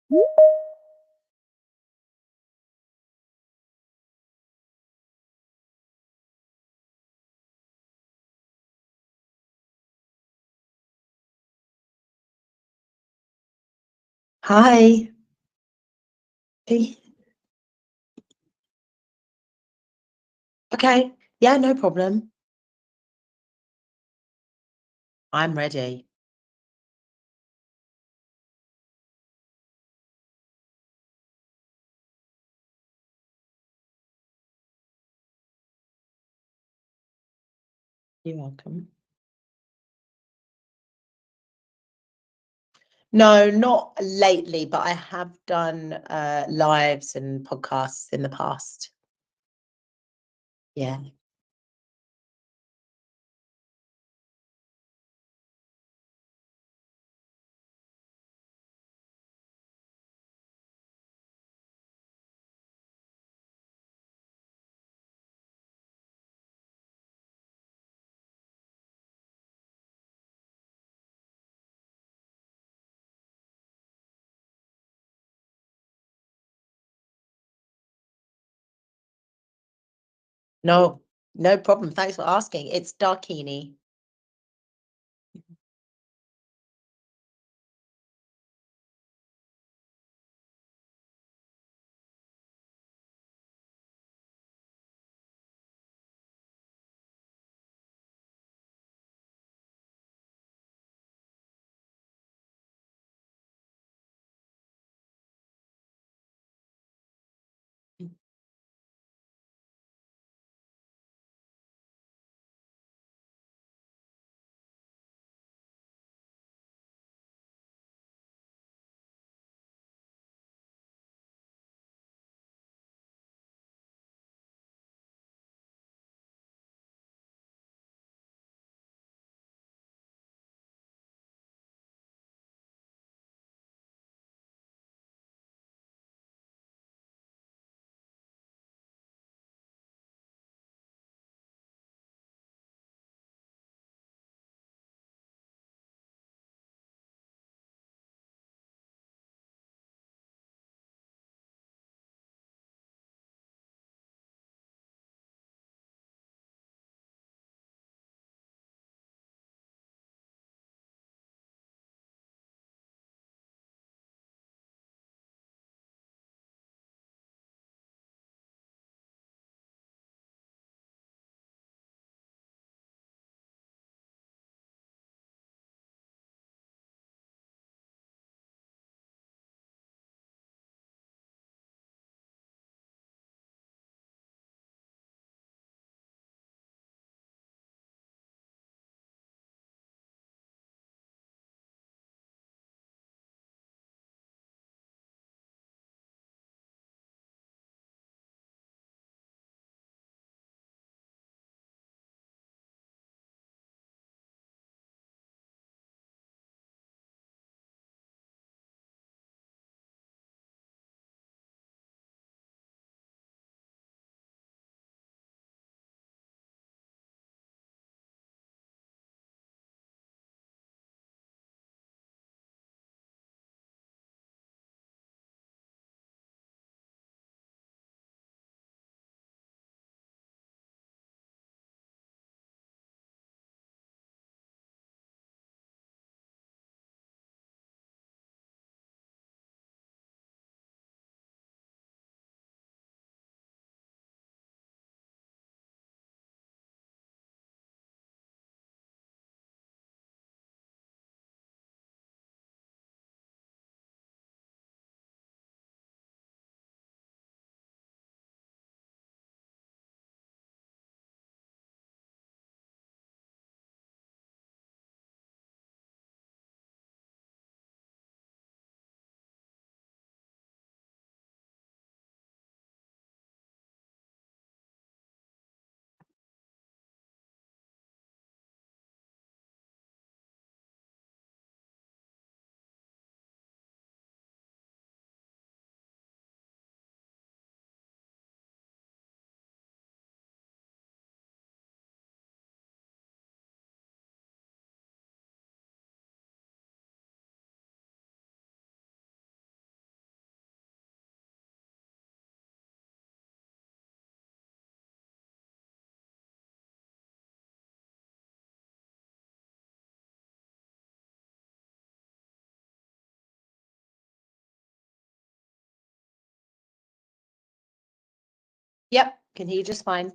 Hi. Hey. Okay. Yeah, no problem. I'm ready. You're welcome. No, not lately, but I have done lives and podcasts in the past. Yeah. No, no problem. Thanks for asking. It's Darkini. Yep, can hear you just fine.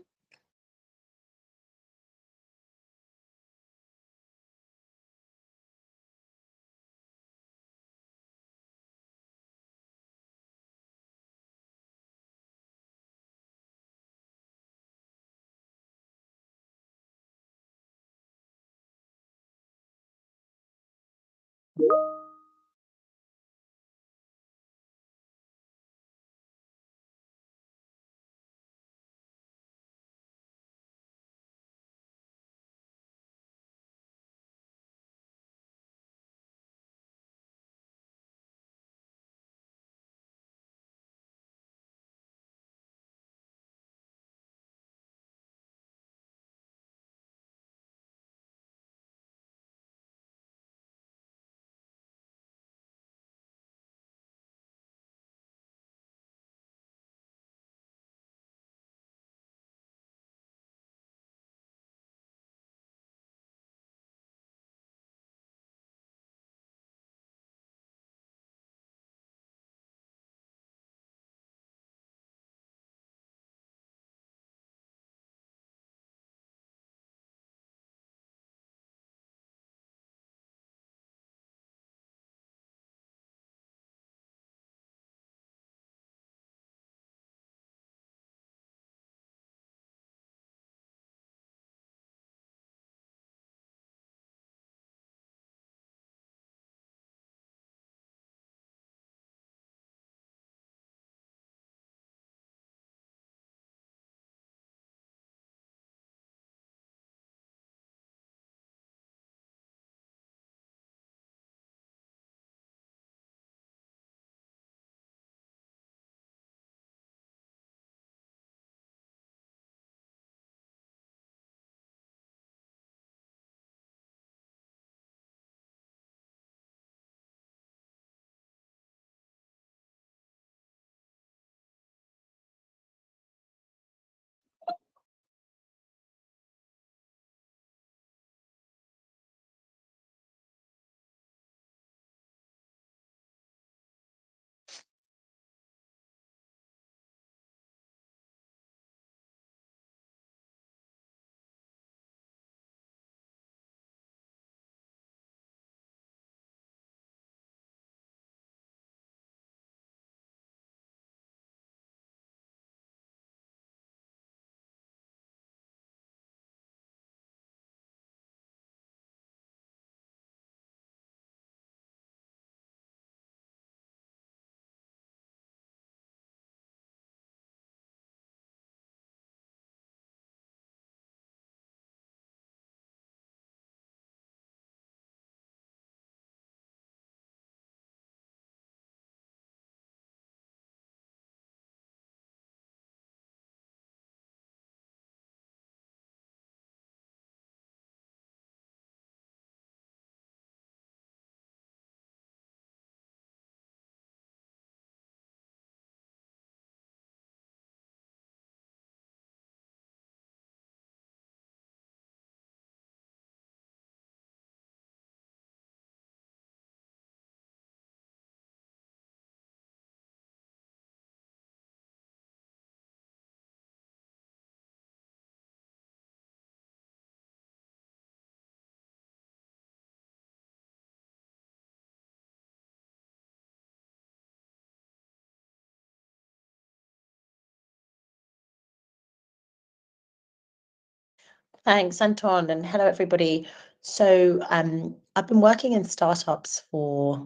Thanks, Anton, and hello, everybody. So I've been working in startups for,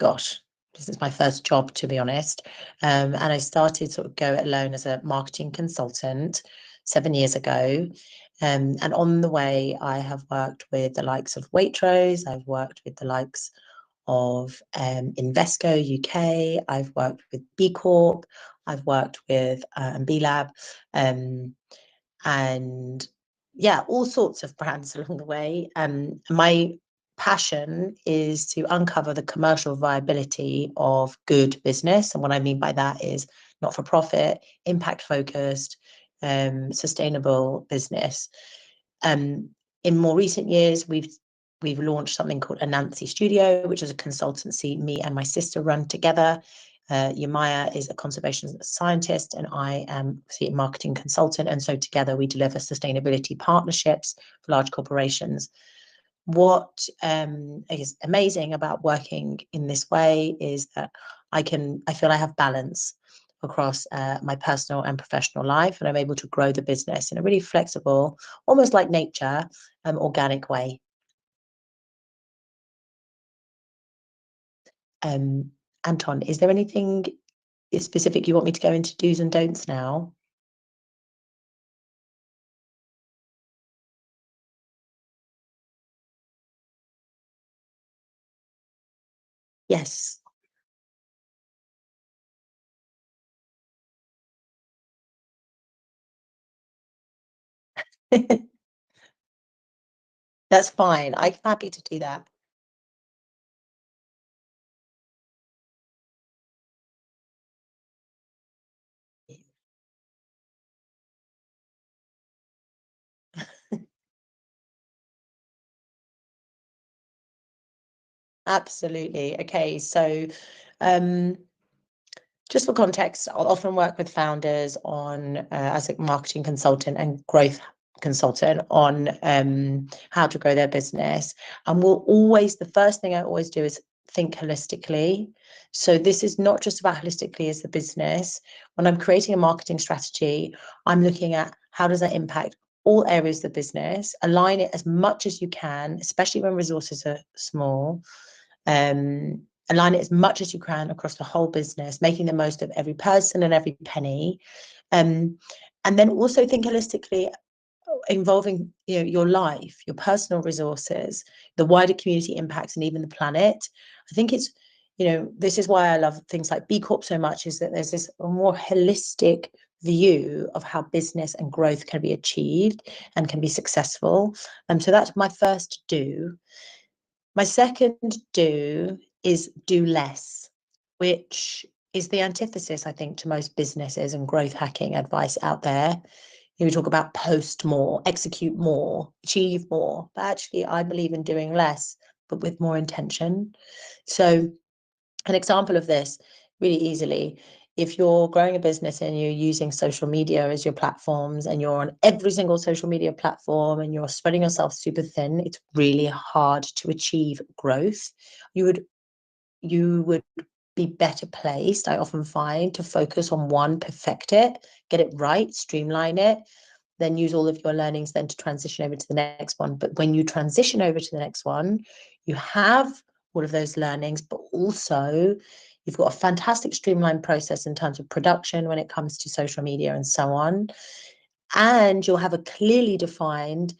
gosh, this is my first job, to be honest. And I started sort of go it alone as a marketing consultant 7 years ago. And on the way, I have worked with the likes of Waitrose. I've worked with the likes of Invesco UK. I've worked with B Corp. I've worked with B Lab. And yeah, all sorts of brands along the way. My passion is to uncover the commercial viability of good business. And what I mean by that is not for profit, impact focused, sustainable business. In more recent years, we've launched something called Anansi Studio, which is a consultancy me and my sister run together. Yamaya is a conservation scientist, and I am a marketing consultant. And so together we deliver sustainability partnerships for large corporations. What is amazing about working in this way is that I feel I have balance across my personal and professional life, and I'm able to grow the business in a really flexible, almost like nature, organic way. Anton, is there anything specific you want me to go into do's and don'ts now? Yes. That's fine. I'm happy to do that. Absolutely. Okay, so um, just for context, I'll often work with founders on as a marketing consultant and growth consultant on how to grow their business. And the first thing I always do is think holistically. So this is not just about holistically as the business. When I'm creating a marketing strategy, I'm looking at how does that impact all areas of the business, align it as much as you can, especially when resources are small. Um, Align it as much as you can across the whole business, making the most of every person and every penny. Um, and then also think holistically, involving your life, your personal resources, the wider community impacts, and even the planet. I think it's this is why I love things like B Corp so much, is that there's this more holistic view of how business and growth can be achieved and can be successful. So that's my first do. My second do is do less, which is the antithesis, I think, to most businesses and growth hacking advice out there. We talk about post more, execute more, achieve more. But actually, I believe in doing less, but with more intention. So, an example of this really easily, if you're growing a business and you're using social media as your platforms and you're on every single social media platform and you're spreading yourself super thin, it's really hard to achieve growth. You would be better placed, I often find, to focus on one, perfect it, get it right, streamline it, then use all of your learnings then to transition over to the next one. But when you transition over to the next one, you have all of those learnings, but also you've got a fantastic streamlined process in terms of production when it comes to social media and so on. And you'll have a clearly defined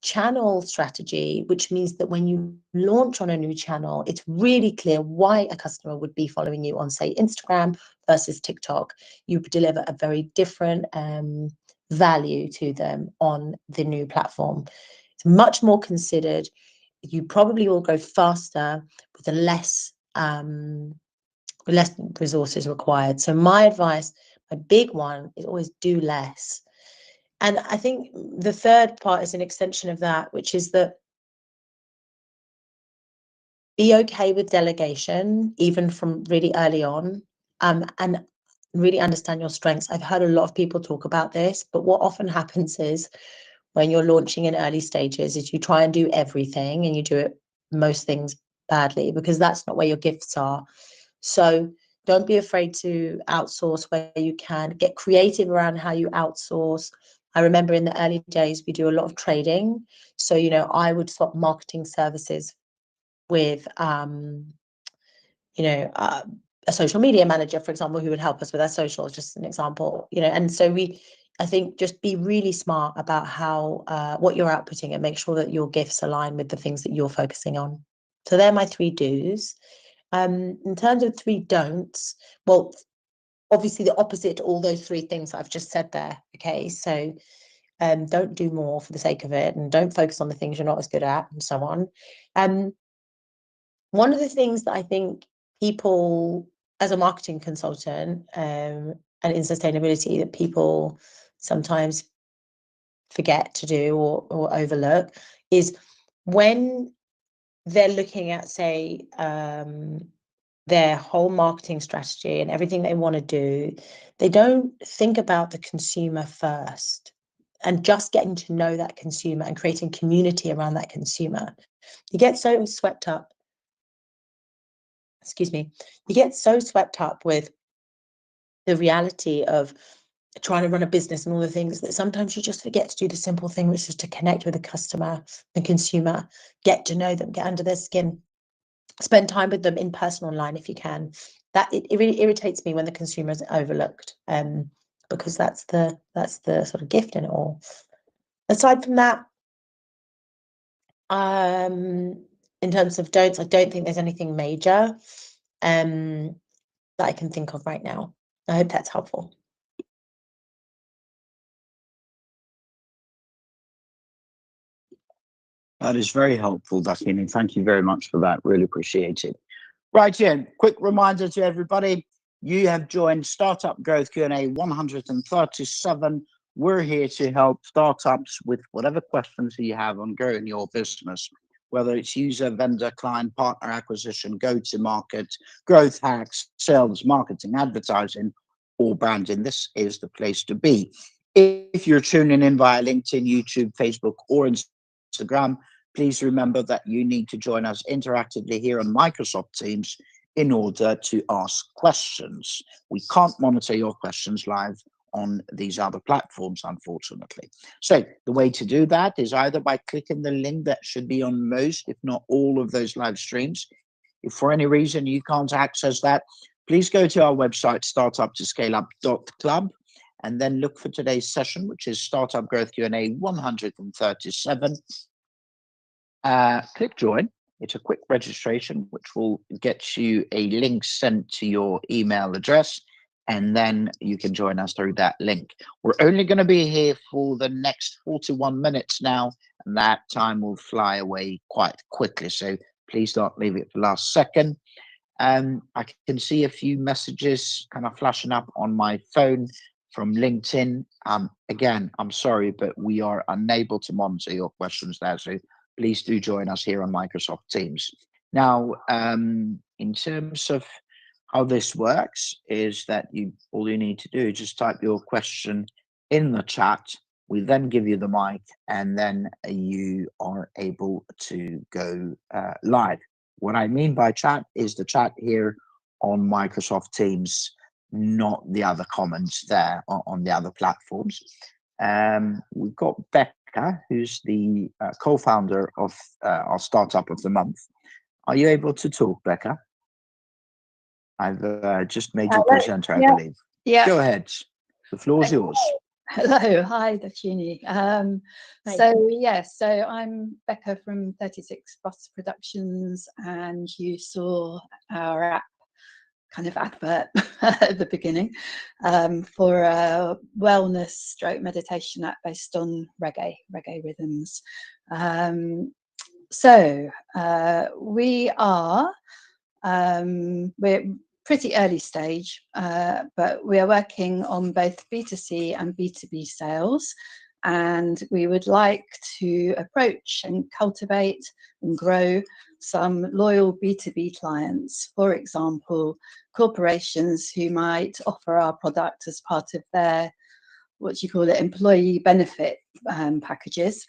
channel strategy, which means that when you launch on a new channel, it's really clear why a customer would be following you on, say, Instagram versus TikTok. You deliver a very different value to them on the new platform. It's much more considered. You probably will go faster with less resources required. So my advice, my big one, is always do less. And I think the third part is an extension of that, which is that be okay with delegation, even from really early on, and really understand your strengths. I've heard a lot of people talk about this, but what often happens is when you're launching in early stages is you try and do everything and you do it most things badly because that's not where your gifts are. So don't be afraid to outsource where you can. Get creative around how you outsource. I remember in the early days, we do a lot of trading. So, I would swap marketing services with, a social media manager, for example, who would help us with our socials, just an example, and so I think just be really smart about how, what you're outputting and make sure that your gifts align with the things that you're focusing on. So they're my 3 do's. In terms of 3 don'ts, well, obviously the opposite to all those 3 things I've just said there. Okay, so don't do more for the sake of it, and don't focus on the things you're not as good at, and so on. One of the things that I think people, as a marketing consultant, and in sustainability, that people sometimes forget to do or overlook is when they're looking at, say, their whole marketing strategy and everything they want to do, they don't think about the consumer first and just getting to know that consumer and creating community around that consumer. You get so swept up, excuse me, you get so swept up with the reality of trying to run a business and all the things that sometimes you just forget to do the simple thing, which is to connect with the customer and consumer, get to know them, get under their skin, spend time with them in person, online if you can. That it really irritates me when the consumer is overlooked, because that's the sort of gift in it all. Aside from that, in terms of don'ts, I don't think there's anything major that I can think of right now. I hope that's helpful. That is very helpful, Dakini. Thank you very much for that. Really appreciate it. Right, Jen, quick reminder to everybody. You have joined Startup Growth Q&A 137. We're here to help startups with whatever questions you have on growing your business, whether it's user, vendor, client, partner acquisition, go-to-market, growth hacks, sales, marketing, advertising, or branding. This is the place to be. If you're tuning in via LinkedIn, YouTube, Facebook, or Instagram, please remember that you need to join us interactively here on Microsoft Teams in order to ask questions. We can't monitor your questions live on these other platforms, unfortunately. So the way to do that is either by clicking the link that should be on most, if not all, of those live streams. If for any reason you can't access that, please go to our website, startup2scaleup.club, and then look for today's session, which is Startup Growth Q&A 137. Click join. It's a quick registration, which will get you a link sent to your email address, and then you can join us through that link. We're only going to be here for the next 41 minutes now, and that time will fly away quite quickly. So please don't leave it for last second. I can see a few messages kind of flashing up on my phone from LinkedIn. Again, I'm sorry, but we are unable to monitor your questions there. So please do join us here on Microsoft Teams. Now, in terms of how this works is that all you need to do is just type your question in the chat. We then give you the mic, and then you are able to go live. What I mean by chat is the chat here on Microsoft Teams, not the other comments there on the other platforms. We've got Becca, who's the co-founder of our Startup of the Month. Are you able to talk, Becca? I've just made you presenter, I believe. Yeah. Go ahead. The floor is yours. Hello. Hi, Dakini. So I'm Becca from 36 Bus Productions, and you saw our app kind of advert at the beginning for a wellness stroke meditation app based on reggae rhythms. We're pretty early stage, but we are working on both B2C and B2B sales, and we would like to approach and cultivate and grow some loyal B2B clients, for example, corporations who might offer our product as part of their, employee benefit packages.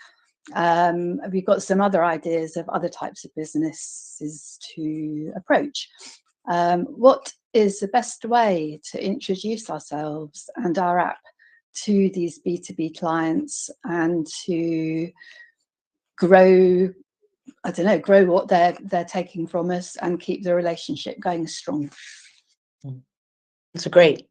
We've got some other ideas of other types of businesses to approach. What is the best way to introduce ourselves and our app to these B2B clients and to grow what they're taking from us and keep the relationship going strong? It's a great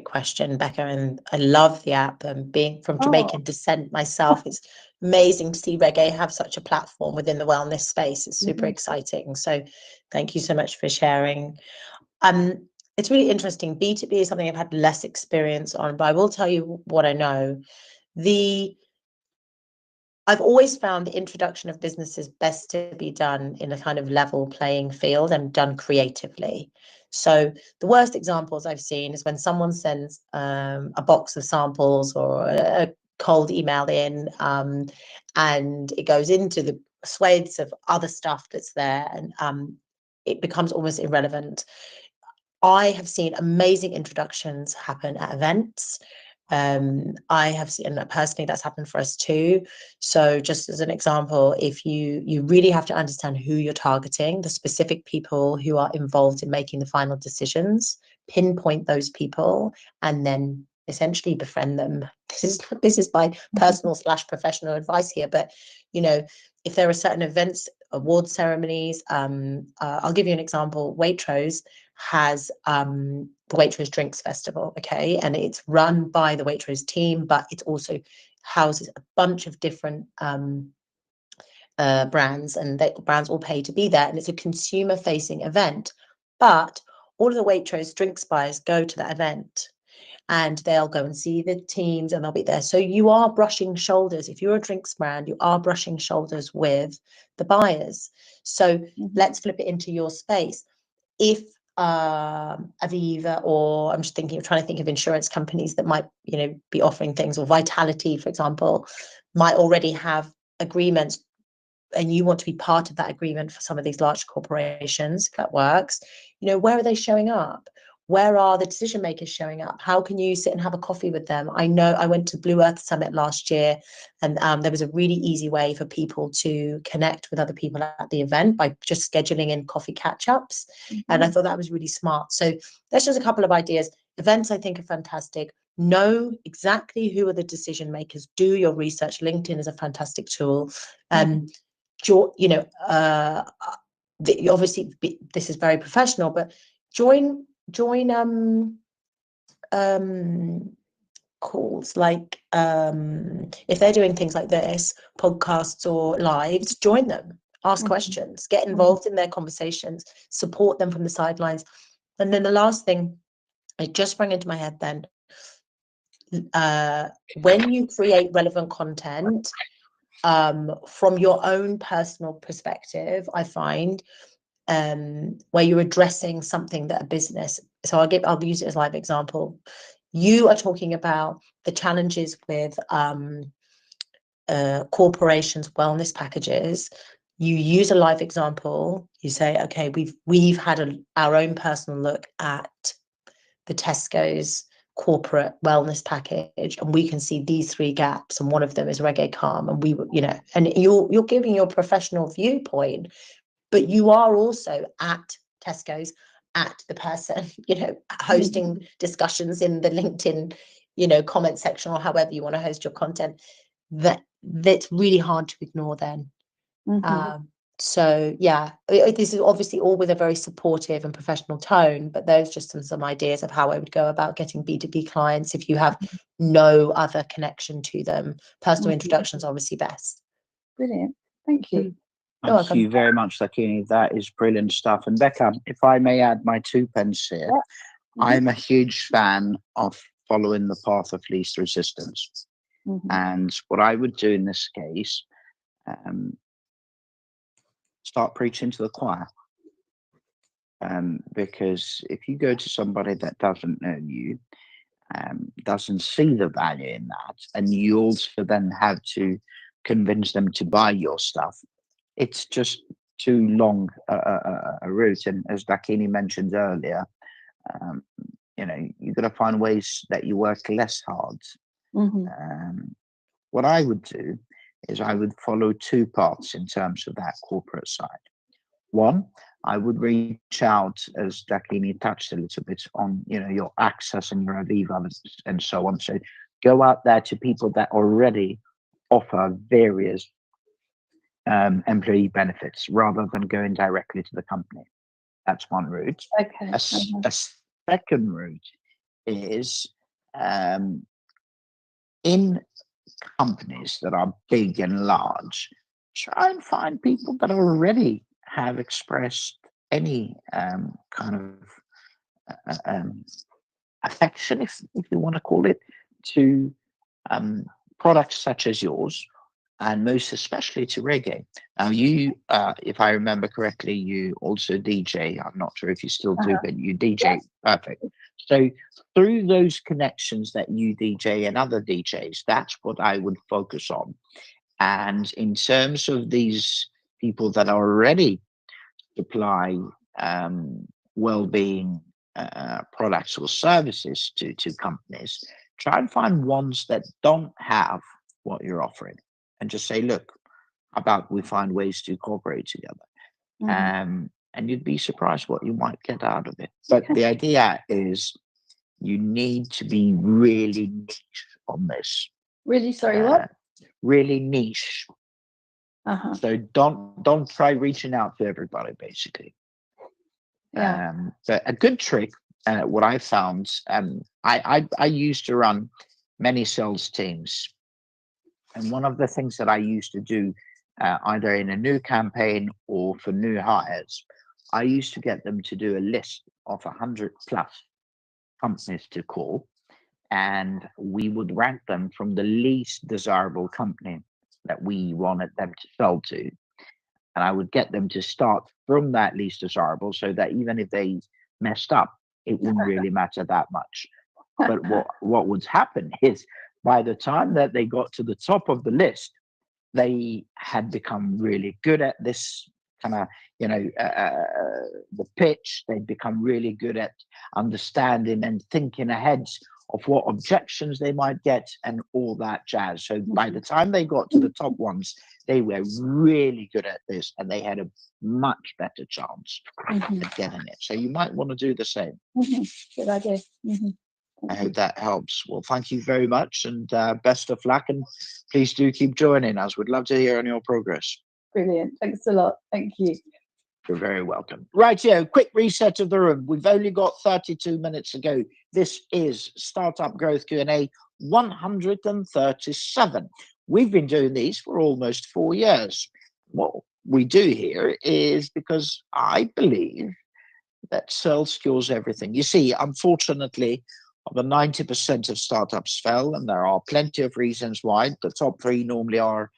question, Becca, and I love the app. And being from Jamaican descent myself, it's amazing to see reggae have such a platform within the wellness space. It's super exciting. So thank you so much for sharing. It's really interesting. B2B is something I've had less experience on, but I will tell you what I know. I've always found the introduction of businesses best to be done in a kind of level playing field and done creatively. So the worst examples I've seen is when someone sends a box of samples or a cold email in, and it goes into the swathes of other stuff that's there, and it becomes almost irrelevant. I have seen amazing introductions happen at events. I have seen personally that's happened for us too. So just as an example, if you really have to understand who you're targeting, the specific people who are involved in making the final decisions, pinpoint those people, and then essentially befriend them. This is my personal / professional advice here, but you know, if there are certain events, award ceremonies, I'll give you an example. Waitrose has the Waitrose Drinks Festival, okay, and it's run by the Waitrose team, but it also houses a bunch of different brands, and brands all pay to be there, and it's a consumer-facing event. But all of the Waitrose drinks buyers go to that event, and they'll go and see the teams, and they'll be there. So you are brushing shoulders. If you're a drinks brand, you are brushing shoulders with the buyers. So let's flip it into your space. If Aviva, or I'm just trying to think of insurance companies that might, be offering things, or Vitality, for example, might already have agreements, and you want to be part of that agreement for some of these large corporations, if that works, where are they showing up? Where are the decision makers showing up? How can you sit and have a coffee with them? I know I went to Blue Earth Summit last year, and there was a really easy way for people to connect with other people at the event by just scheduling in coffee catch-ups. And I thought that was really smart. So that's just a couple of ideas. Events, I think, are fantastic. Know exactly who are the decision makers. Do your research. LinkedIn is a fantastic tool. Obviously this is very professional, but join calls, like if they're doing things like this, podcasts or lives, join them, ask questions, get involved in their conversations, support them from the sidelines. And then the last thing I just sprang into my head then, when you create relevant content from your own personal perspective, I find where you're addressing something that a business, so I'll use it as a live example. You are talking about the challenges with corporations' wellness packages. You use a live example. You say, okay, we've had our own personal look at the Tesco's corporate wellness package, and we can see these 3 gaps, and one of them is Reggae Calm, and and you're giving your professional viewpoint, but you are also at Tesco's, at the person, hosting discussions in the LinkedIn, comment section, or however you want to host your content. That's really hard to ignore then. So yeah, this is obviously all with a very supportive and professional tone, but those just some ideas of how I would go about getting B2B clients if you have no other connection to them. Personal introductions are obviously best. Brilliant. Thank you. Thank you very much, Dakini. That is brilliant stuff. And Becca, if I may add my 2 pence here, I'm a huge fan of following the path of least resistance. And what I would do in this case, start preaching to the choir. Because if you go to somebody that doesn't know you, doesn't see the value in that, and you also then have to convince them to buy your stuff, it's just too long a route. And as Dakini mentioned earlier, you've got to find ways that you work less hard. What I would do is I would follow 2 paths in terms of that corporate side. One, I would reach out, as Dakini touched a little bit on, your Access and your Aviva and so on. So go out there to people that already offer various employee benefits, rather than going directly to the company. That's one route. Okay. A second route is in companies that are big and large, try and find people that already have expressed any kind of affection, if you want to call it, to products such as yours, and most especially to reggae. Now, you, if I remember correctly, you also DJ. I'm not sure if you still do, but you DJ. Perfect. So through those connections that you DJ and other DJs, that's what I would focus on. And in terms of these people that already supply well-being products or services to companies, try and find ones that don't have what you're offering, and just say, look, how about we find ways to cooperate together? And you'd be surprised what you might get out of it. But the idea is you need to be really niche on this. Really, sorry, what? Really niche. So don't try reaching out to everybody, basically. Yeah. But a good trick, what I found, I used to run many sales teams, and one of the things that I used to do, either in a new campaign or for new hires, I used to get them to do a list of 100 plus companies to call, and we would rank them from the least desirable company that we wanted them to sell to. And I would get them to start from that least desirable, so that even if they messed up, it wouldn't really matter that much. But what would happen is, by the time that they got to the top of the list, they had become really good at this kind of, the pitch. They'd become really good at understanding and thinking ahead of what objections they might get and all that jazz. So by the time they got to the top ones, they were really good at this, and they had a much better chance of getting it. So you might want to do the same. Good idea. I hope that helps. Well, thank you very much, and best of luck. And please do keep joining us. We'd love to hear on your progress. Brilliant. Thanks a lot. Thank you. You're very welcome. Right, quick reset of the room. We've only got 32 minutes to go. This is Startup Growth Q&A 137. We've been doing these for almost 4 years. What we do here is because I believe that sales cures everything. You see, unfortunately, over 90% of startups fail, and there are plenty of reasons why. The top 3 normally are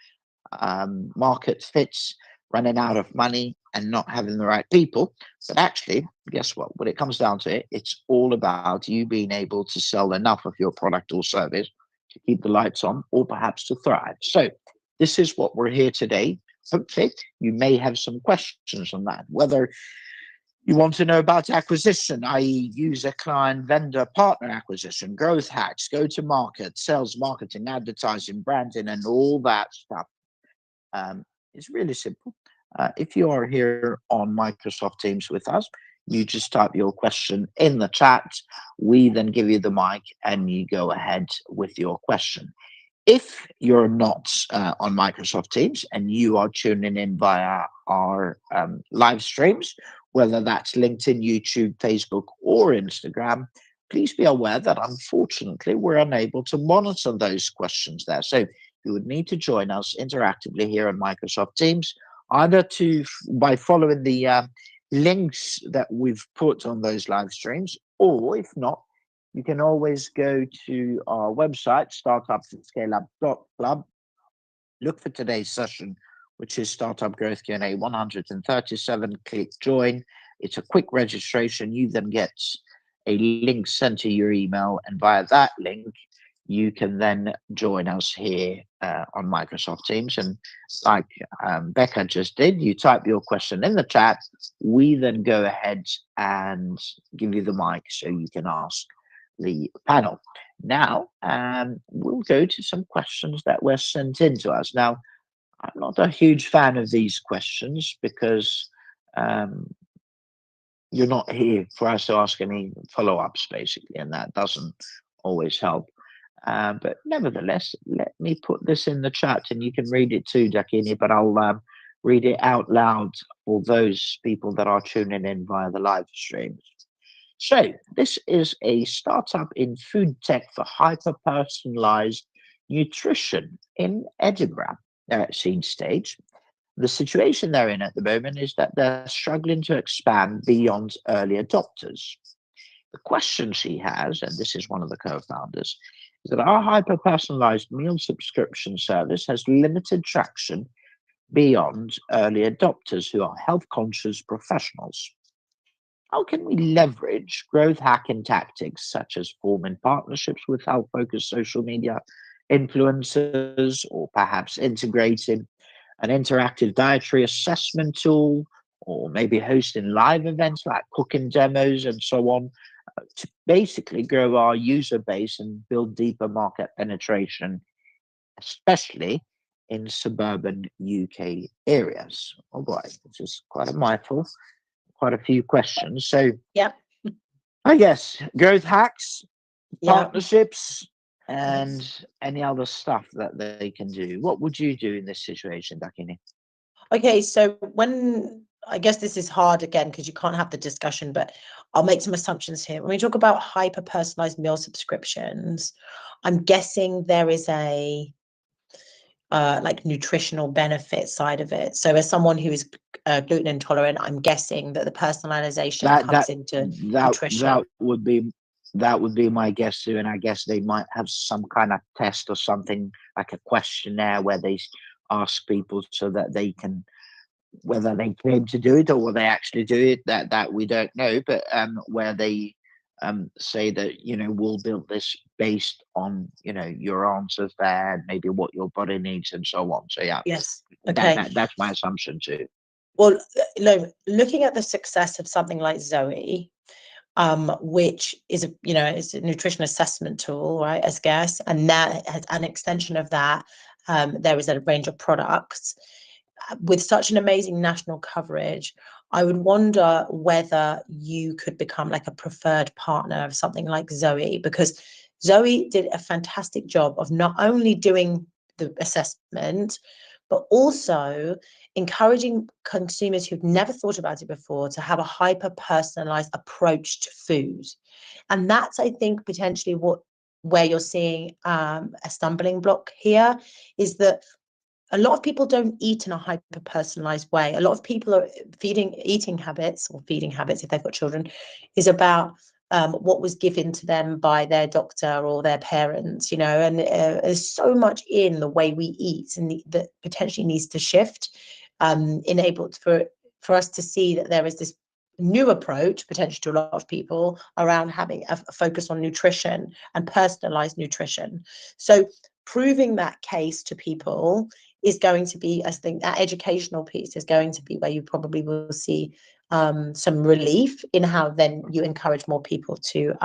market fits, running out of money, and not having the right people. But actually, guess what? When it comes down to it, it's all about you being able to sell enough of your product or service to keep the lights on, or perhaps to thrive. So this is what we're here today. Hopefully, you may have some questions on that, whether you want to know about acquisition, i.e. user, client, vendor, partner acquisition, growth hacks, go to market, sales, marketing, advertising, branding, and all that stuff. It's really simple. If you are here on Microsoft Teams with us, you just type your question in the chat. We then give you the mic and you go ahead with your question. If you're not on Microsoft Teams and you are tuning in via our live streams, whether that's LinkedIn, YouTube, Facebook, or Instagram, please be aware that unfortunately we're unable to monitor those questions there. So you would need to join us interactively here on Microsoft Teams, either by following the links that we've put on those live streams, or if not, you can always go to our website, startup.scaleup.club, look for today's session, which is Startup Growth Q&A 137, click join. It's a quick registration. You then get a link sent to your email, and via that link, you can then join us here on Microsoft Teams. And like Becca just did, you type your question in the chat. We then go ahead and give you the mic so you can ask the panel. Now, we'll go to some questions that were sent in to us. Now, I'm not a huge fan of these questions because you're not here for us to ask any follow-ups, basically, and that doesn't always help. But nevertheless, let me put this in the chat and you can read it too, Dakini, but I'll read it out loud for those people that are tuning in via the live streams. So this is a startup in food tech for hyper-personalized nutrition in Edinburgh. They're at seed stage. The situation they're in at the moment is that they're struggling to expand beyond early adopters. The question she has, and this is one of the co-founders, is that our hyper-personalized meal subscription service has limited traction beyond early adopters who are health-conscious professionals. How can we leverage growth hacking tactics such as forming partnerships with health-focused social media influencers, or perhaps integrating an interactive dietary assessment tool, or maybe hosting live events like cooking demos and so on, to basically grow our user base and build deeper market penetration, especially in suburban UK areas. All right, which is quite a mouthful, quite a few questions. So Yep. I guess growth hacks, Yeah. partnerships, and any other stuff that they can do. What would you do in this situation, Dakini? Okay, so when I guess this is hard again because you can't have the discussion, but I'll make some assumptions here. When we talk about hyper personalized meal subscriptions, I'm guessing there is a like nutritional benefit side of it. So as someone who is gluten intolerant, I'm guessing that the personalization comes into nutrition. That would be my guess too, and I guess they might have some kind of test or something like a questionnaire where they ask people so that they can, whether they claim to do it or whether they actually do it, that we don't know, but where they say that, we'll build this based on, your answers there, maybe what your body needs and so on. So yeah, Yes. Okay. that's my assumption too. Well, looking at the success of something like Zoe, which is it's a nutrition assessment tool, right? As guess, and that has an extension of that. There is a range of products with such an amazing national coverage. I would wonder whether you could become like a preferred partner of something like Zoe, because Zoe did a fantastic job of not only doing the assessment, but also encouraging consumers who've never thought about it before to have a hyper personalized approach to food. And that's, I think, potentially where you're seeing a stumbling block here, is that a lot of people don't eat in a hyper personalized way. A lot of people are eating habits, or feeding habits if they've got children, is about what was given to them by their doctor or their parents, and there's so much in the way we eat and that potentially needs to shift, enabled for us to see that there is this new approach potentially to a lot of people around having a focus on nutrition and personalized nutrition. So proving that case to people is going to be, I think, that educational piece is going to be where you probably will see some relief in how then you encourage more people to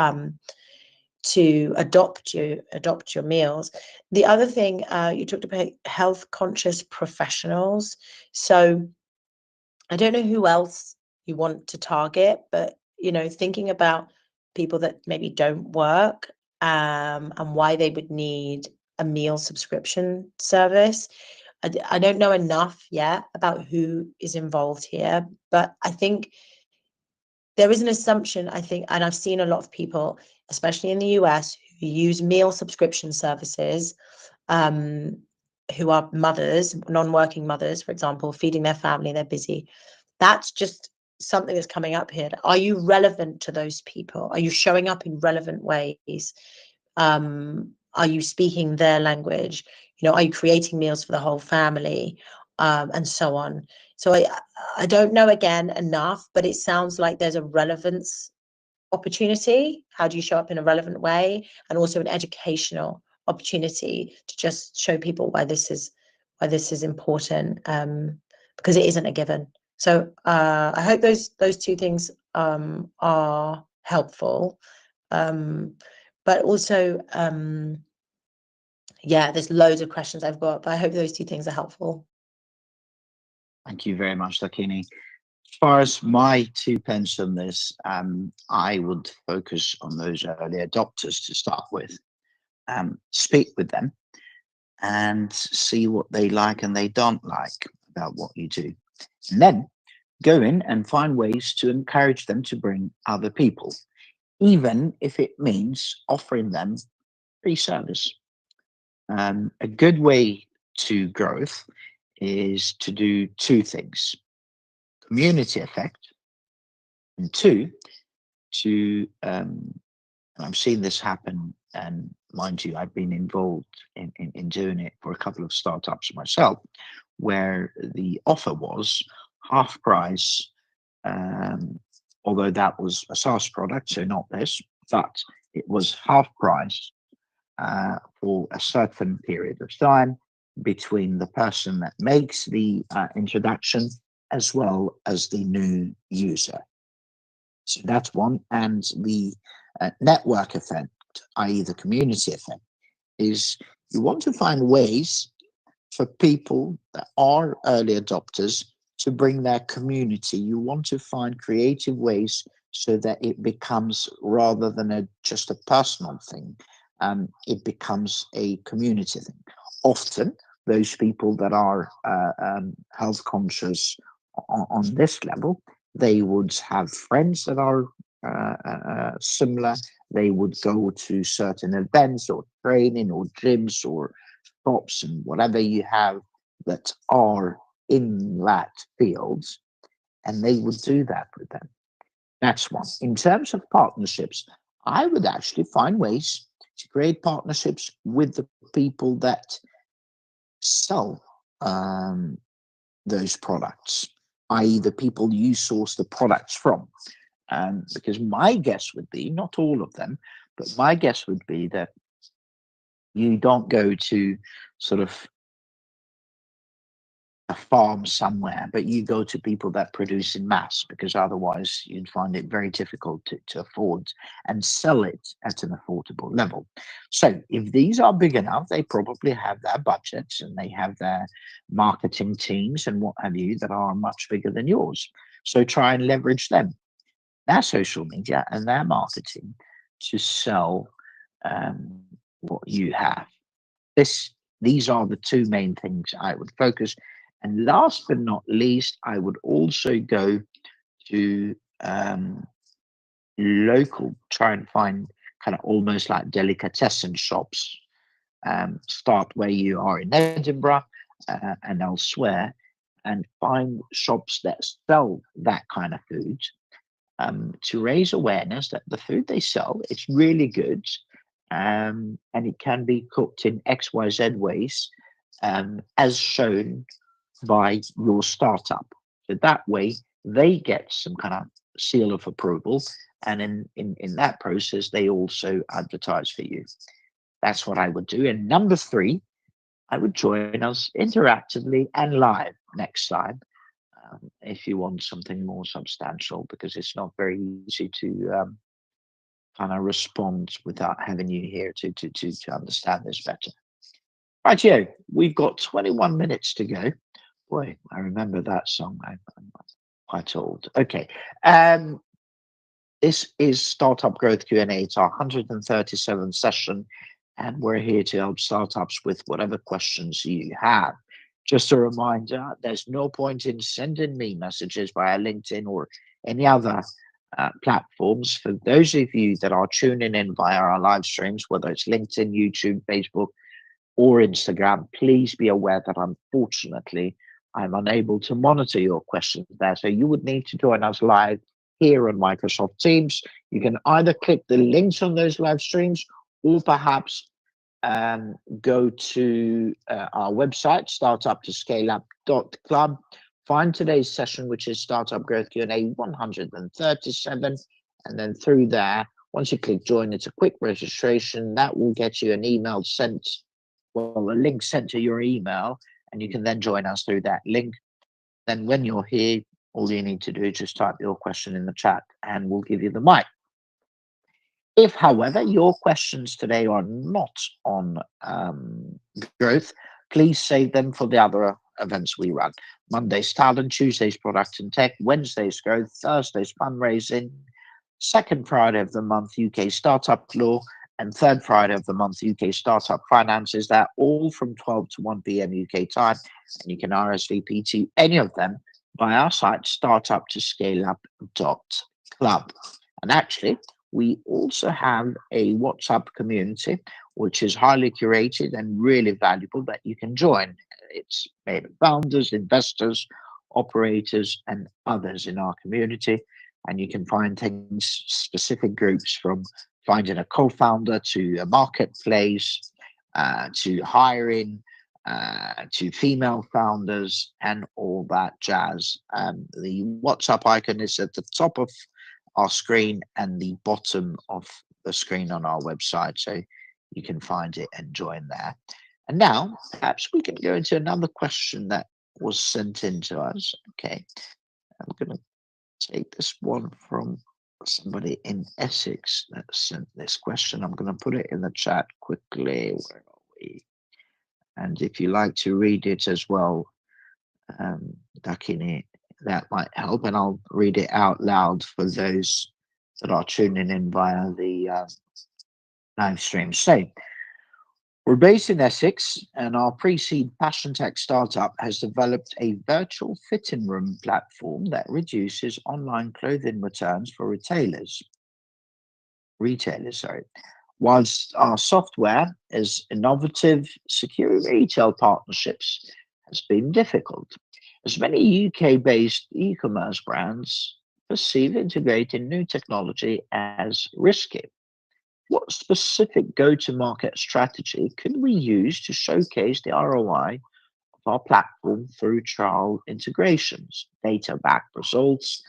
adopt your meals. The other thing, you talked about health conscious professionals. So I don't know who else you want to target, but thinking about people that maybe don't work, and why they would need a meal subscription service. I don't know enough yet about who is involved here, but I think there is an assumption, I think, and I've seen a lot of people, especially in the US, who use meal subscription services, who are mothers, non-working mothers, for example, feeding their family, they're busy. That's just something that's coming up here. Are you relevant to those people? Are you showing up in relevant ways? Are you speaking their language? Are you creating meals for the whole family, and so on? So I don't know again enough, but it sounds like there's a relevance opportunity. How do you show up in a relevant way, and also an educational opportunity to just show people why this is important, because it isn't a given. So I hope those two things are helpful, but also there's loads of questions I've got, but I hope those two things are helpful. Thank you very much, Dakini. As far as my 2 pence on this, I would focus on those early adopters to start with. Speak with them and see what they like and they don't like about what you do. And then go in and find ways to encourage them to bring other people, even if it means offering them free service. A good way to growth is to do 2 things: community effect, and 2, to I've seen this happen, and mind you, I've been involved in doing it for a couple of startups myself, where the offer was half price, although that was a SaaS product, so not this, but it was half price for a certain period of time between the person that makes the introduction as well as the new user. So that's one. And the network effect, i.e. the community effect, is you want to find ways for people that are early adopters to bring their community. You want to find creative ways so that it becomes, rather than just a personal thing, it becomes a community thing. Often, those people that are health conscious on this level, they would have friends that are similar. They would go to certain events or training or gyms or shops and whatever you have that are in that field, and they would do that with them. That's one. In terms of partnerships, I would actually find ways to create partnerships with the people that sell those products, i.e. the people you source the products from. Because my guess would be, not all of them, but my guess would be that you don't go to sort of a farm somewhere, but you go to people that produce in mass, because otherwise you'd find it very difficult to afford and sell it at an affordable level. So if these are big enough, they probably have their budgets and they have their marketing teams and what have you that are much bigger than yours. So try and leverage them, their social media and their marketing, to sell what you have. These are the two main things I would focus. And last but not least, I would also go to local, try and find kind of almost like delicatessen shops. Start where you are in Edinburgh and elsewhere, and find shops that sell that kind of food, to raise awareness that the food they sell is really good, and it can be cooked in XYZ ways, as shown by your startup. So that way they get some kind of seal of approval, and in that process they also advertise for you. That's what I would do. And number 3, I would join us interactively and live next time, if you want something more substantial, because it's not very easy to kind of respond without having you here to understand this better. Right, yeah, we've got 21 minutes to go. Boy, I remember that song. I'm quite old. Okay. This is Startup Growth Q&A. It's our 137th session, and we're here to help startups with whatever questions you have. Just a reminder, there's no point in sending me messages via LinkedIn or any other platforms. For those of you that are tuning in via our live streams, whether it's LinkedIn, YouTube, Facebook, or Instagram, please be aware that unfortunately I'm unable to monitor your questions there. So you would need to join us live here on Microsoft Teams. You can either click the links on those live streams, or perhaps go to our website, startup2scaleup.club. Find today's session, which is Startup Growth Q&A 137, and then through there, once you click join, it's a quick registration that will get you an email sent, well, a link sent to your email, and you can then join us through that link. Then when you're here, all you need to do is just type your question in the chat and we'll give you the mic. If, however, your questions today are not on growth, please save them for the other events we run. Monday's talent, Tuesday's product and tech, Wednesday's growth, Thursday's fundraising, second Friday of the month, UK startup law, and third Friday of the month, UK startup finances. They're all from 12 to 1 p.m. UK time, and you can RSVP to any of them by our site, StartUp2scaleup.club. And actually, we also have a WhatsApp community, which is highly curated and really valuable, that you can join. It's made of founders, investors, operators, and others in our community. And you can find things, specific groups, from finding a co-founder to a marketplace, to hiring, to female founders, and all that jazz. The WhatsApp icon is at the top of our screen and the bottom of the screen on our website, so you can find it and join there. And now perhaps we can go into another question that was sent in to us. Okay, I'm going to take this one from somebody in Essex that sent this question. I'm going to put it in the chat quickly. Where are we? And if you like to read it as well, Dakini, that might help. And I'll read it out loud for those that are tuning in via the live stream. So, we're based in Essex, and our pre-seed passion tech startup has developed a virtual fitting room platform that reduces online clothing returns for retailers. Whilst our software is innovative, securing retail partnerships has been difficult, as many UK-based e-commerce brands perceive integrating new technology as risky. What specific go-to-market strategy could we use to showcase the ROI of our platform through trial integrations, data-backed results,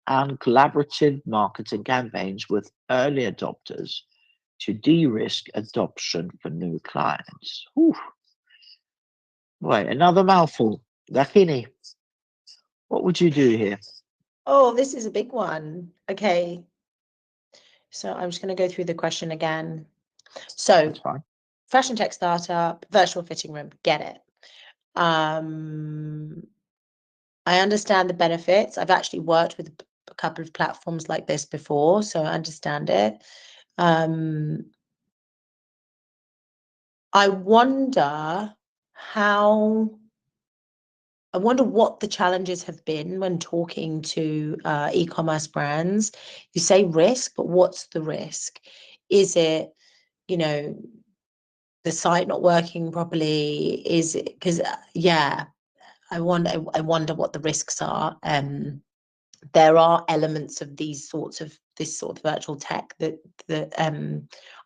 and collaborative marketing campaigns with early adopters to de-risk adoption for new clients? Whew. Right, another mouthful. Dakini, what would you do here? Oh, this is a big one. Okay. So I'm just going to go through the question again. So That's fine. fashion tech startup, virtual fitting room, get it. I understand the benefits. I've actually worked with a couple of platforms like this before, so I understand it. I wonder what the challenges have been when talking to e-commerce brands. You say risk, but what's the risk? Is it, the site not working properly? Is it because I wonder what the risks are. There are elements of this sort of virtual tech that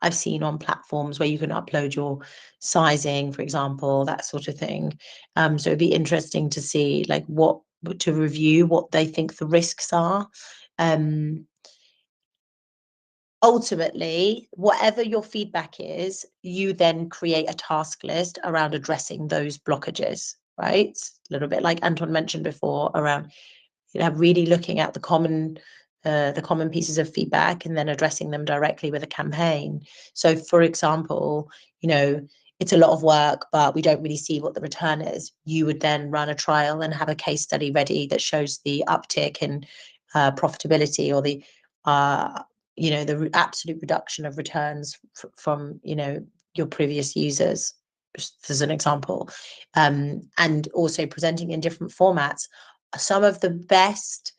I've seen on platforms where you can upload your sizing, for example, that sort of thing. So it'd be interesting to see to review what they think the risks are. Ultimately, whatever your feedback is, you then create a task list around addressing those blockages, right? A little bit like Anton mentioned before around really looking at the common pieces of feedback and then addressing them directly with a campaign. So, for example, it's a lot of work, but we don't really see what the return is. You would then run a trial and have a case study ready that shows the uptick in profitability or the absolute reduction of returns from your previous users, just as an example, and also presenting in different formats. Some of the best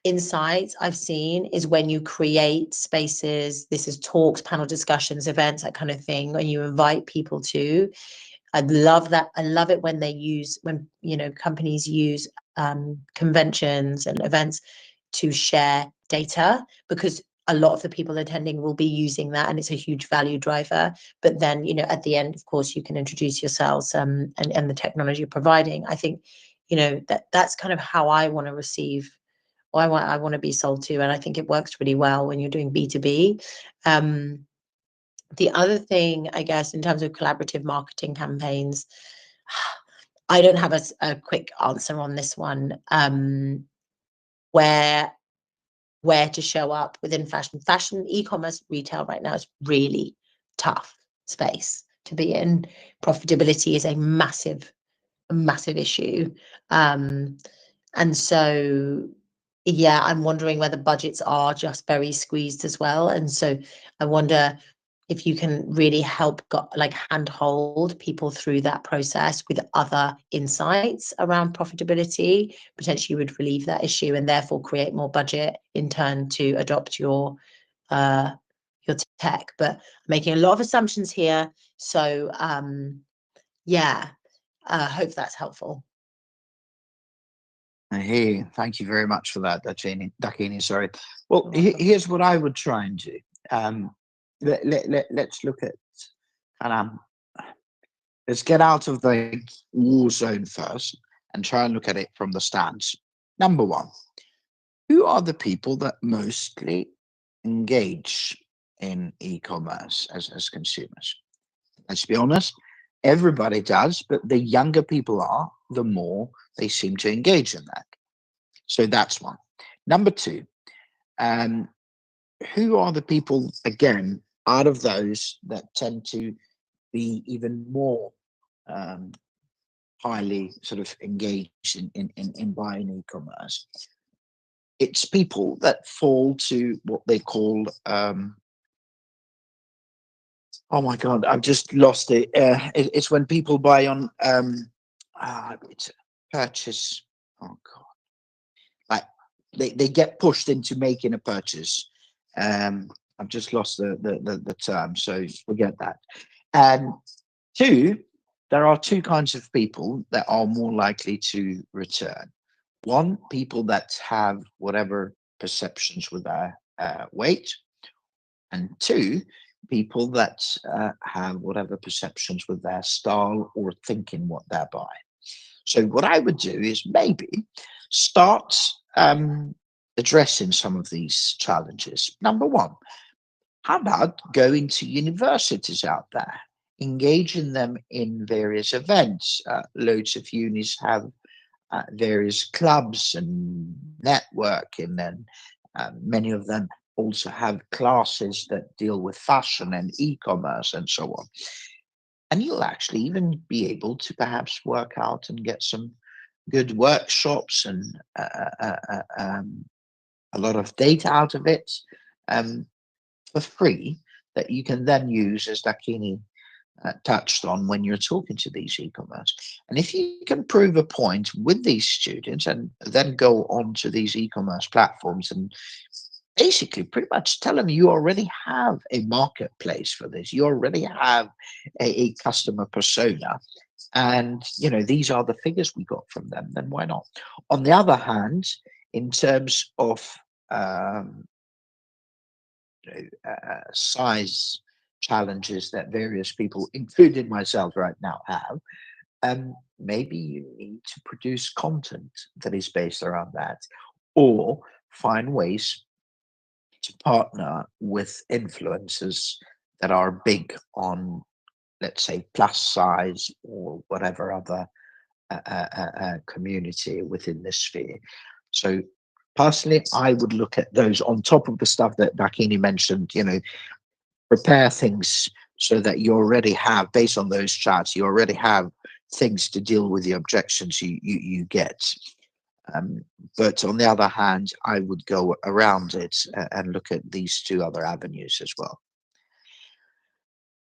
insights I've seen is when you create spaces. This is talks, panel discussions, events, that kind of thing, when you invite people to. I love that. I love it when companies use conventions and events to share data, because a lot of the people attending will be using that, and it's a huge value driver. But then, at the end, of course, you can introduce yourselves and the technology you're providing. I think, that's kind of how I want to receive, or I want to be sold to, and I think it works really well when you're doing B2B. The other thing, I guess, in terms of collaborative marketing campaigns, I don't have a quick answer on this one. Where to show up within fashion e-commerce retail right now is really tough space to be in. Profitability is a massive issue, and so I'm wondering whether budgets are just very squeezed as well. And so I wonder if you can really help handhold people through that process with other insights around profitability, potentially would relieve that issue and therefore create more budget in turn to adopt your tech. But I'm making a lot of assumptions here, so hope that's helpful. Hey, thank you very much for that, Dakini. Sorry. Well, here's what I would try and do. Let's look at let's get out of the war zone first and try and look at it from the stance. Number one, who are the people that mostly engage in e-commerce as consumers? Let's be honest, Everybody does, but the younger people are, the more they seem to engage in that. So that's one. Number two, who are the people, again, out of those that tend to be even more highly sort of engaged in buying e-commerce? It's people that fall to what they call, oh my God, I've just lost it. It's when people buy on, it's purchase. Oh God, like they get pushed into making a purchase. I've just lost the term, so forget that. And two, there are two kinds of people that are more likely to return. One, people that have whatever perceptions with their weight, and two, people that have whatever perceptions with their style or thinking what they're buying. So what I would do is maybe start addressing some of these challenges. Number one, how about going to universities out there, engaging them in various events? Loads of unis have various clubs and networking, and many of them also have classes that deal with fashion and e-commerce and so on. And you'll actually even be able to perhaps work out and get some good workshops and a lot of data out of it for free that you can then use, as Dakini touched on, when you're talking to these e-commerce. And if you can prove a point with these students and then go on to these e-commerce platforms and basically pretty much tell them you already have a marketplace for this, you already have a customer persona, and these are the figures we got from them, then why not? On the other hand, in terms of size challenges that various people, including myself right now, have, maybe you need to produce content that is based around that, or find ways to partner with influencers that are big on, let's say, plus size or whatever other community within this sphere. So personally, I would look at those on top of the stuff that Dakini mentioned, prepare things so that you already have, based on those charts, you already have things to deal with the objections you get. But on the other hand, I would go around it and look at these two other avenues as well.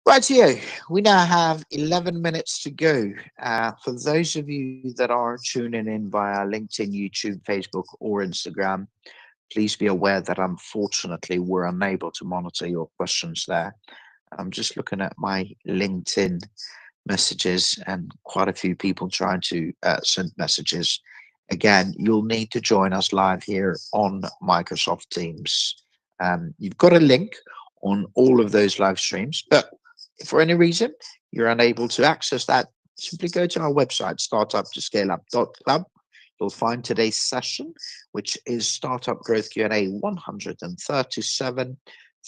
Right here, we now have 11 minutes to go. For those of you that are tuning in via LinkedIn, YouTube, Facebook, or Instagram, please be aware that unfortunately we're unable to monitor your questions there. I'm just looking at my LinkedIn messages and quite a few people trying to send messages. Again, you'll need to join us live here on Microsoft Teams. You've got a link on all of those live streams, but if for any reason you're unable to access that, simply go to our website, StartUp2ScaleUp.club. You'll find today's session, which is Startup Growth Q&A 137.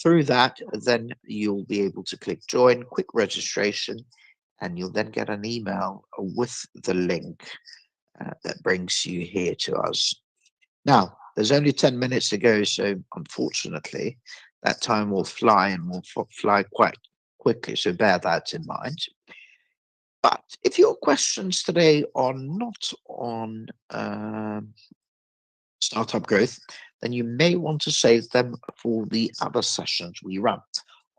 Through that, then you'll be able to click join, quick registration, and you'll then get an email with the link that brings you here to us. Now, there's only 10 minutes to go, so unfortunately, that time will fly and will fly quite quickly, so bear that in mind. But if your questions today are not on startup growth, then you may want to save them for the other sessions we run.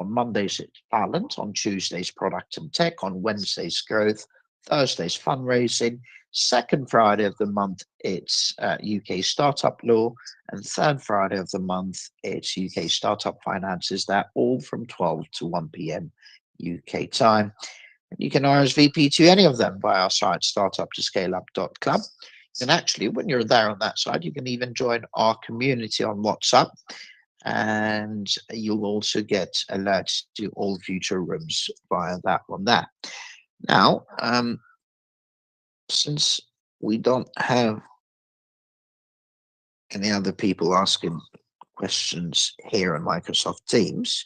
On Mondays, it's talent. On Tuesdays, product and tech. On Wednesdays, growth. Thursdays, fundraising. Second Friday of the month, it's UK startup law. And third Friday of the month, it's UK startup finances. They're all from 12 to 1 p.m. UK time. And you can RSVP to any of them via our site, StartUp2ScaleUp.club. And actually, when you're there on that side, you can even join our community on WhatsApp. And you'll also get alerts to all future rooms via that one there. Now, since we don't have any other people asking questions here on Microsoft Teams,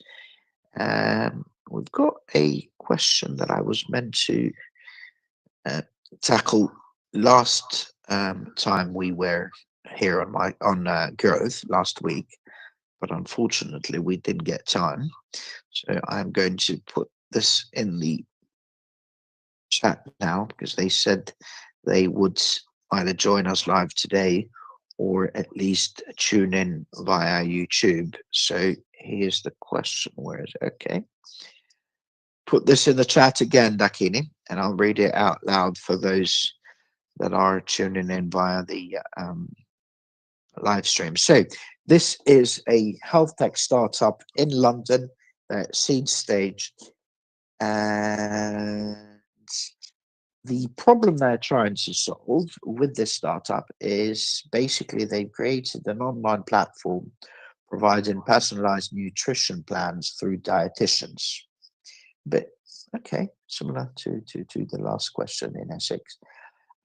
we've got a question that I was meant to tackle last time we were here on growth last week, but unfortunately we didn't get time. So I'm going to put this in the chat now, because they said they would either join us live today or at least tune in via YouTube. So here's the question. Where is it? Okay. Put this in the chat again, Dakini, and I'll read it out loud for those that are tuning in via the live stream. So this is a health tech startup in London, seed stage, and the problem they're trying to solve with this startup is basically they've created an online platform providing personalized nutrition plans through dietitians. But okay, similar to the last question in Essex.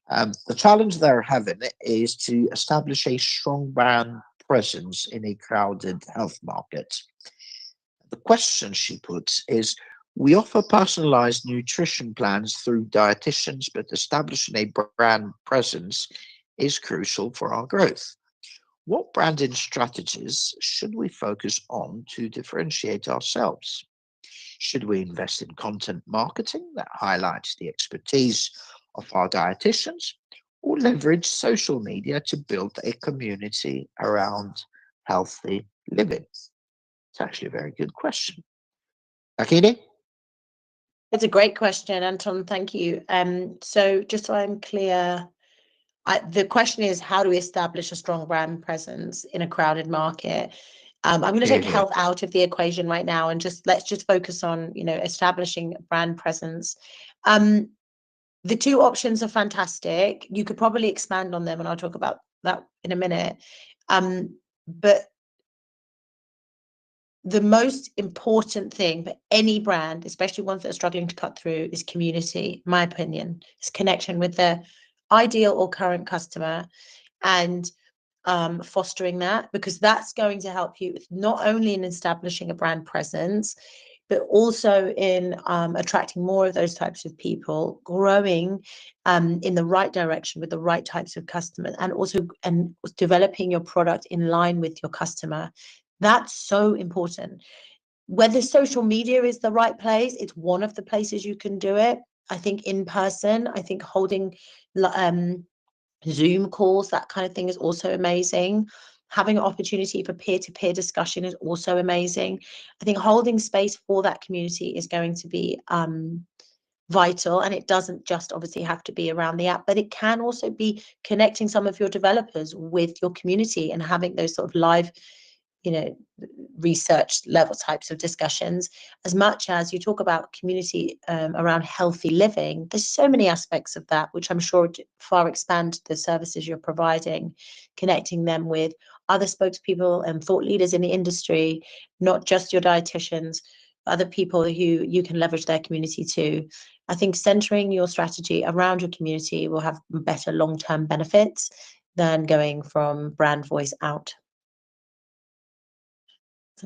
The challenge they're having is to establish a strong brand presence in a crowded health market. The question she puts is, we offer personalized nutrition plans through dietitians, but establishing a brand presence is crucial for our growth. What branding strategies should we focus on to differentiate ourselves? Should we invest in content marketing that highlights the expertise of our dietitians, or leverage social media to build a community around healthy living? It's actually a very good question. Akini? It's a great question, Anton. Thank you. So just so I'm clear, the question is, how do we establish a strong brand presence in a crowded market? I'm going to take health out of the equation right now, and let's just focus on, establishing brand presence. The two options are fantastic. You could probably expand on them, and I'll talk about that in a minute. But the most important thing for any brand, especially ones that are struggling to cut through, is community, in my opinion. It's connection with their ideal or current customer, and fostering that, because that's going to help you not only in establishing a brand presence, but also in attracting more of those types of people, growing in the right direction with the right types of customers, and also developing your product in line with your customer. That's so important. Whether social media is the right place, it's one of the places you can do it. I think in person, I think holding Zoom calls, that kind of thing is also amazing. Having an opportunity for peer-to-peer discussion is also amazing. I think holding space for that community is going to be vital, and it doesn't just obviously have to be around the app, but it can also be connecting some of your developers with your community and having those sort of live, research level types of discussions. As much as you talk about community around healthy living, there's so many aspects of that which I'm sure far expand the services you're providing, connecting them with other spokespeople and thought leaders in the industry, not just your dietitians, other people who you can leverage their community to. I think centering your strategy around your community will have better long-term benefits than going from brand voice out.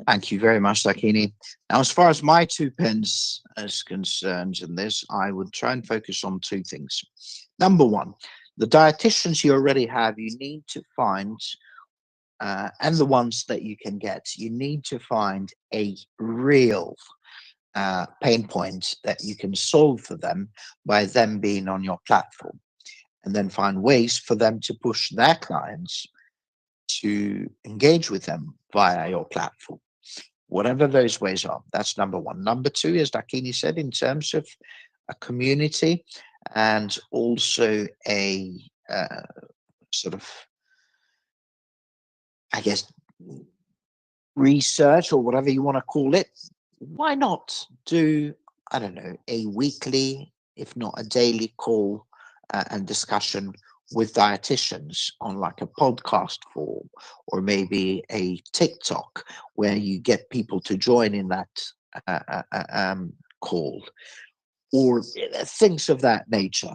Thank you very much, Dakini. Now, as far as my 2 pence is concerned in this, I would try and focus on 2 things. Number one, the dietitians you already have, you need to find, and the ones that you can get, you need to find a real pain point that you can solve for them by them being on your platform, and then find ways for them to push their clients to engage with them via your platform, whatever those ways are. That's number one. Number two, as Dakini said, in terms of a community and also a sort of, I guess, research or whatever you want to call it, why not do, I don't know, a weekly, if not a daily call and discussion with dietitians on like a podcast form, or maybe a TikTok where you get people to join in that call, or things of that nature,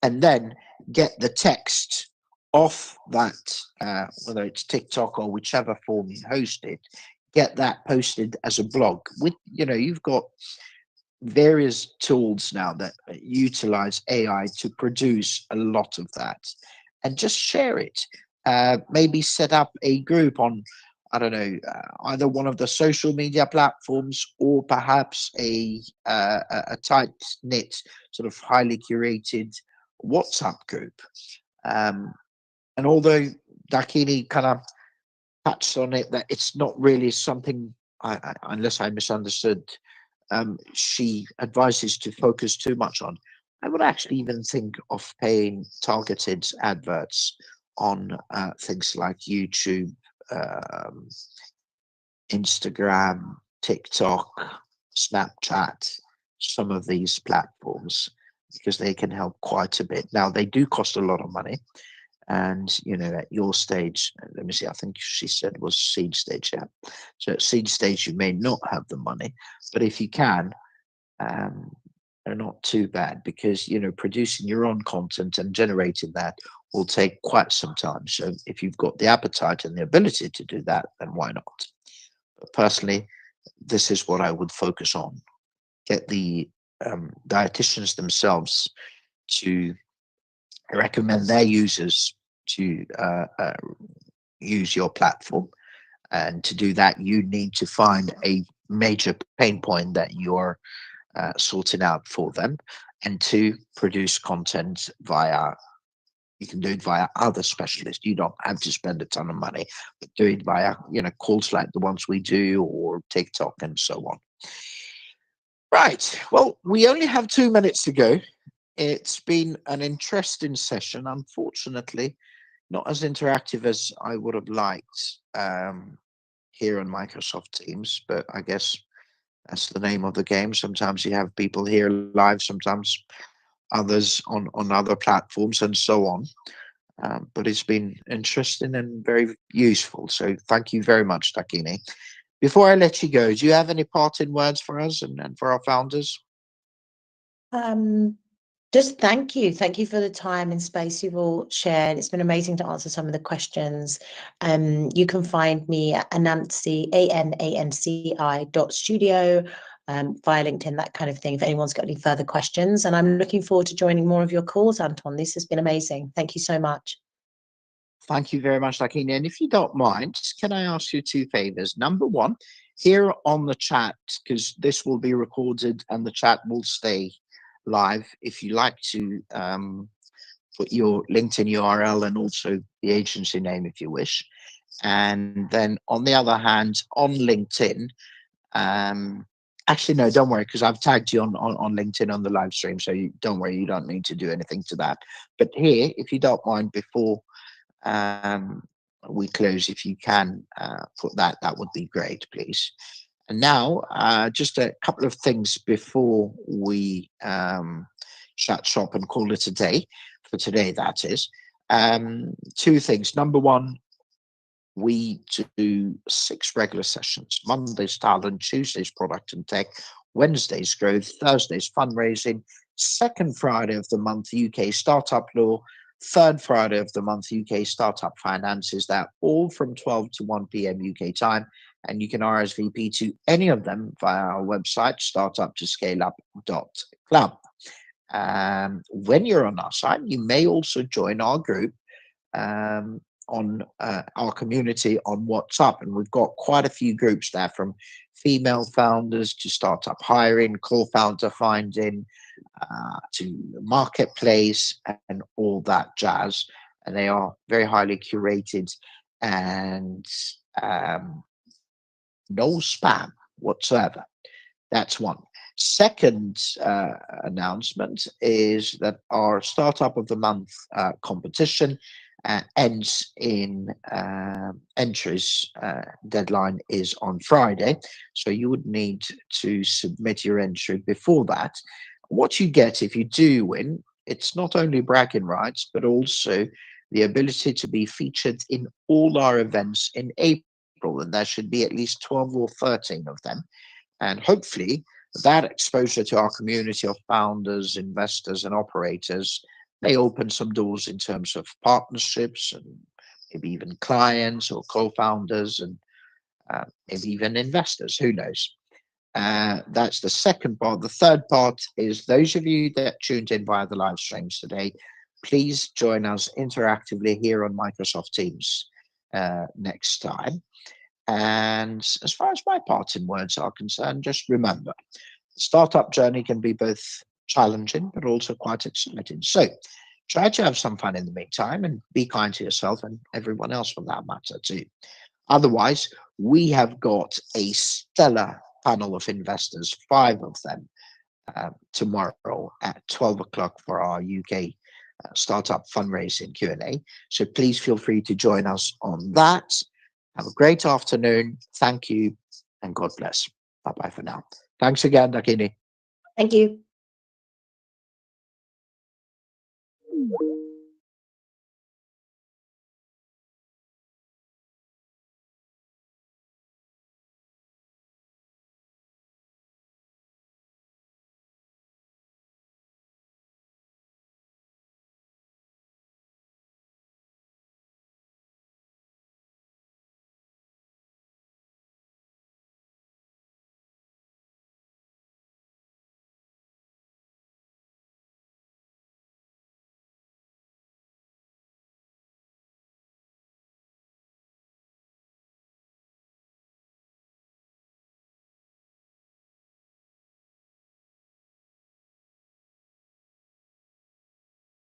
and then get the text off that, whether it's TikTok or whichever form you host it, get that posted as a blog. With, you've got various tools now that utilize AI to produce a lot of that, and just share it. Maybe set up a group on, I don't know, either one of the social media platforms, or perhaps a tight knit, sort of highly curated WhatsApp group. And although Dakini kind of touched on it, that it's not really something, unless I misunderstood, she advises to focus too much on. I would actually even think of paying targeted adverts on things like YouTube, um, Instagram, TikTok, Snapchat, some of these platforms, because they can help quite a bit. Now, they do cost a lot of money. And, you know, at your stage, let me see, I think she said was seed stage. Yeah. So at seed stage, you may not have the money, but if you can, they're not too bad, because, you know, producing your own content and generating that will take quite some time. So if you've got the appetite and the ability to do that, then why not? But personally, this is what I would focus on. Get the dietitians themselves to recommend their users to use your platform. And to do that, you need to find a major pain point that you're sorting out for them, and to produce content via, you can do it via other specialists. You don't have to spend a ton of money, but do it via, you know, calls like the ones we do, or TikTok and so on. Right. Well, we only have 2 minutes to go. It's been an interesting session. Unfortunately, not as interactive as I would have liked here on Microsoft Teams, but I guess that's the name of the game. Sometimes you have people here live, sometimes others on other platforms, and so on. But it's been interesting and very useful. So thank you very much, Takini. Before I let you go, do you have any parting words for us and for our founders? Just thank you. Thank you for the time and space you've all shared. It's been amazing to answer some of the questions. You can find me at Ananci, ANANCI.studio, via LinkedIn, that kind of thing, if anyone's got any further questions. And I'm looking forward to joining more of your calls, Anton. This has been amazing. Thank you so much. Thank you very much, Lakini. And if you don't mind, can I ask you 2 favors? Number one, here on the chat, because this will be recorded and the chat will stay live, if you like to put your LinkedIn URL and also the agency name if you wish. And then on the other hand, on LinkedIn, actually, no, don't worry, because I've tagged you on LinkedIn on the live stream. So don't worry, you don't need to do anything to that. But here, if you don't mind, before we close, if you can put that would be great, please. And now, just a couple of things before we shut shop and call it a day, for today, that is. 2 things. Number one, we do 6 regular sessions: Mondays talent, Tuesdays product and tech, Wednesdays growth, Thursdays fundraising, second Friday of the month UK startup law, third Friday of the month UK startup finances. That all from 12 to 1 p.m. UK time. And you can RSVP to any of them via our website, startup2scaleup.club. When you're on our site, you may also join our group on our community on WhatsApp. And we've got quite a few groups there, from female founders to startup hiring, co-founder finding, to marketplace and all that jazz. And they are very highly curated, and no spam whatsoever. That's one. Second announcement is that our Startup of the Month competition ends in entries. Deadline is on Friday. So you would need to submit your entry before that. What you get if you do win, it's not only bragging rights, but also the ability to be featured in all our events in April. And there should be at least 12 or 13 of them. And hopefully that exposure to our community of founders, investors, and operators may open some doors in terms of partnerships, and maybe even clients or co-founders, and maybe even investors, who knows. That's the second part. The third part is those of you that tuned in via the live streams today, please join us interactively here on Microsoft Teams next time. And as far as my parting words are concerned, just remember, the startup journey can be both challenging but also quite exciting. So try to have some fun in the meantime and be kind to yourself and everyone else for that matter too. Otherwise, we have got a stellar panel of investors, 5 of them, tomorrow at 12 o'clock for our UK startup fundraising Q&A. So please feel free to join us on that. Have a great afternoon. Thank you and God bless. Bye-bye for now. Thanks again, Dakini. Thank you.